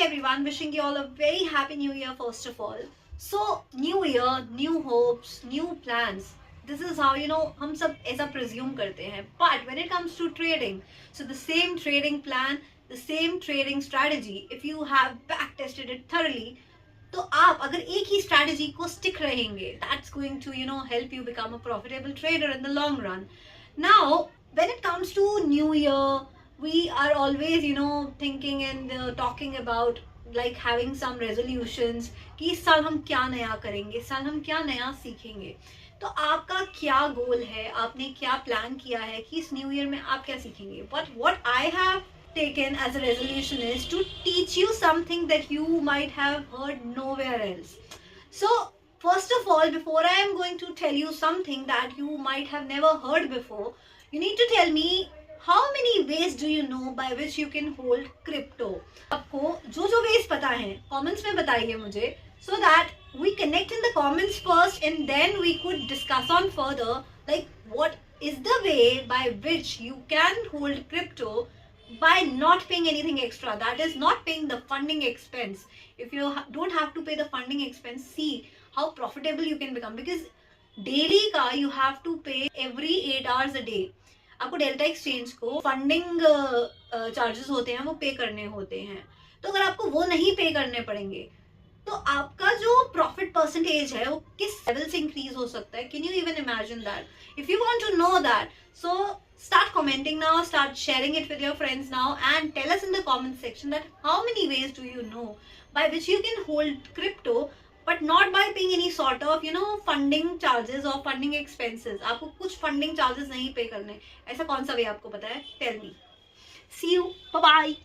everyone, wishing you all a very happy new year first of all. So new year, new hopes, new plans. This is how हम सब ऐसा presume करते हैं. But when it comes to trading, so the same trading plan, the same trading strategy, if you have back tested it thoroughly, तो आप अगर एक ही strategy को स्टिक रहेंगे, that's going to help you become a profitable trader in the long run. Now when it comes to new year, we are always thinking and talking about like having some resolutions कि इस साल हम क्या नया करेंगे, इस साल हम क्या नया सीखेंगे. तो आपका क्या गोल है, आपने क्या प्लान किया है कि इस न्यू ईयर में आप क्या सीखेंगे. But what I have taken as a resolution is to teach you something that you might have heard nowhere else. So first of all, before I am going to tell you something that you might have never heard before, you need to tell me how many ways do you know by which you can hold crypto. आपको जो ways पता हैं comments में बताइए मुझे, so that we connect in the comments first and then we could discuss on further like what is the way by which you can hold crypto by not paying anything extra, that is not paying the funding expense. If you don't have to pay the funding expense, see how profitable you can become, because daily का you have to pay every 8 hours a day. आपको delta exchange को funding charges होते हैं वो पे करने होते हैं. तो अगर आपको वो नहीं पे करने पड़ेंगे तो आपका जो प्रॉफिट परसेंटेज है वो किस लेवल से इंक्रीज हो सकता है. Can you even imagine that? If you want to know that, so start commenting now, start sharing it with your friends now, and tell us in the comment section that how many ways do you know by which you can hold crypto but not by paying any sort of funding charges or funding expenses. आपको कुछ funding charges नहीं पे करने, ऐसा कौन सा वे आपको पता है? Tell me. See you. Bye bye.